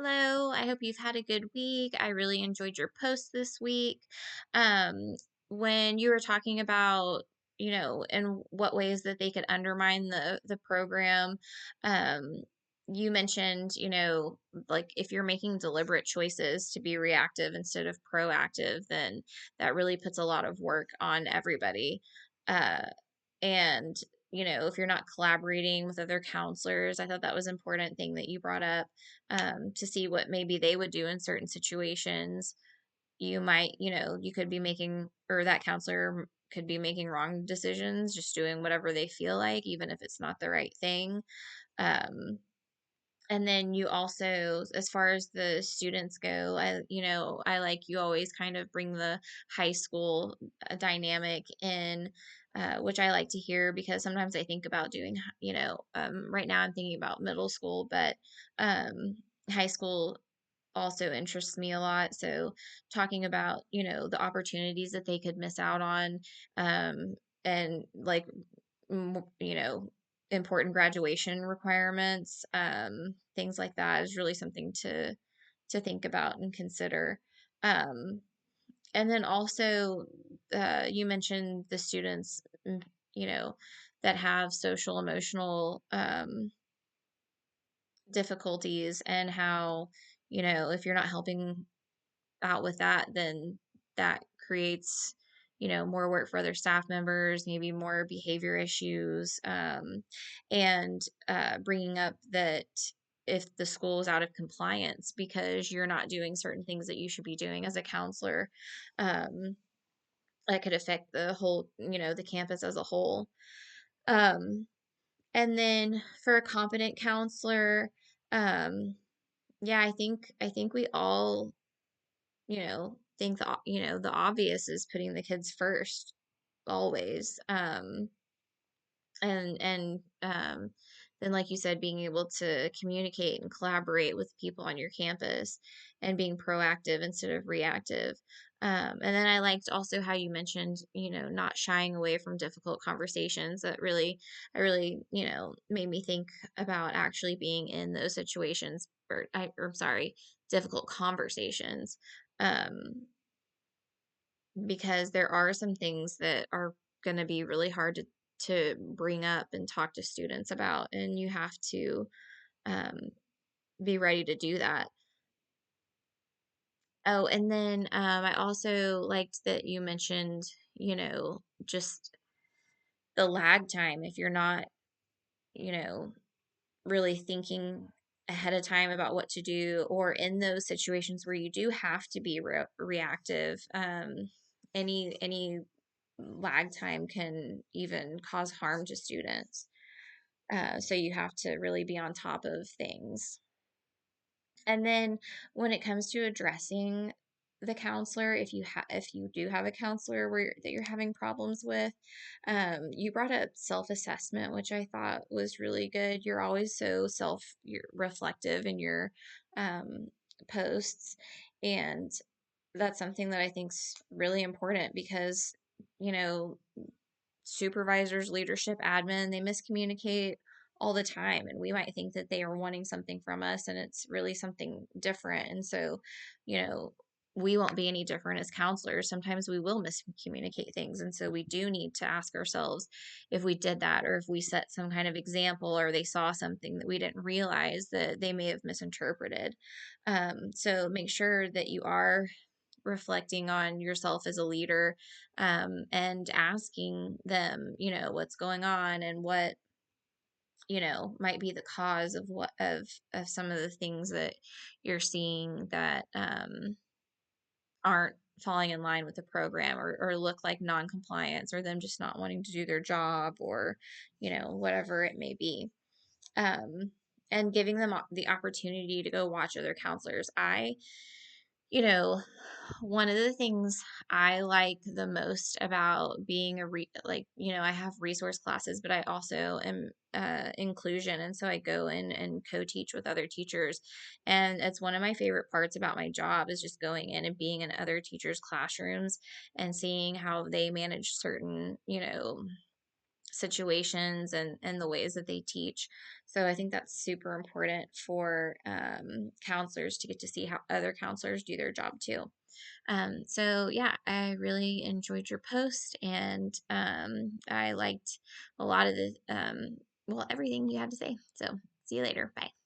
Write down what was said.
Hello, I hope you've had a good week. I really enjoyed your post this week. Um, when you were talking about, in what ways that they could undermine the program, um, you mentioned, like if you're making deliberate choices to be reactive instead of proactive, then that really puts a lot of work on everybody. Uh, and if you're not collaborating with other counselors, I thought that was an important thing that you brought up, to see what maybe they would do in certain situations. You might, you could be making, or that counselor could be making wrong decisions, just doing whatever they feel like, even if it's not the right thing. Um, and then you also, as far as the students go, I like you always kind of bring the high school dynamic in, which I like to hear because sometimes I think about doing, right now I'm thinking about middle school, but um, high school also interests me a lot. So talking about, the opportunities that they could miss out on, and like you know, important graduation requirements, things like that is really something to think about and consider. Um, and then also, you mentioned the students, you know, that have social emotional difficulties, and how, if you're not helping out with that, then that creates, more work for other staff members, maybe more behavior issues, and bringing up that if the school is out of compliance because you're not doing certain things that you should be doing as a counselor, um, that could affect the whole, the campus as a whole. Um, and then for a competent counselor, um, yeah, I think we all, think the obvious is putting the kids first always. And then, like you said, being able to communicate and collaborate with people on your campus and being proactive instead of reactive. And then I liked also how you mentioned, not shying away from difficult conversations. That really, I really, made me think about actually being in those situations, or I'm sorry, difficult conversations. Um, because there are some things that are going to be really hard to bring up and talk to students about, and you have to, um, be ready to do that. Oh, and then, I also liked that you mentioned, just the lag time. If you're not, you know, really thinking ahead of time about what to do, or in those situations where you do have to be reactive, any lag time can even cause harm to students. So you have to really be on top of things. And then when it comes to addressing the counselor, if you do have a counselor that you're having problems with, you brought up self-assessment, which I thought was really good. You're always so you're reflective in your um, posts, and that's something that I think's really important because, you know, supervisors, leadership, admin, they miscommunicate all the time. And we might think that they are wanting something from us and it's really something different. And so, you know, we won't be any different as counselors. Sometimes we will miscommunicate things. And so we do need to ask ourselves if we did that, or if we set some kind of example, or they saw something that we didn't realize that they may have misinterpreted. So make sure that you are reflecting on yourself as a leader, and asking them, what's going on, and what, might be the cause of of some of the things that you're seeing that, aren't falling in line with the program, or look like non-compliance, or them just not wanting to do their job, or, whatever it may be. Um, and giving them the opportunity to go watch other counselors. You know, one of the things I like the most about being I have resource classes, but I also am inclusion. And so I go in and co-teach with other teachers. And it's one of my favorite parts about my job is just going in and being in other teachers' classrooms and seeing how they manage certain, situations and the ways that they teach. So I think that's super important for counselors to get to see how other counselors do their job too. So yeah, I really enjoyed your post, and I liked a lot of the well, everything you had to say. So see you later. Bye.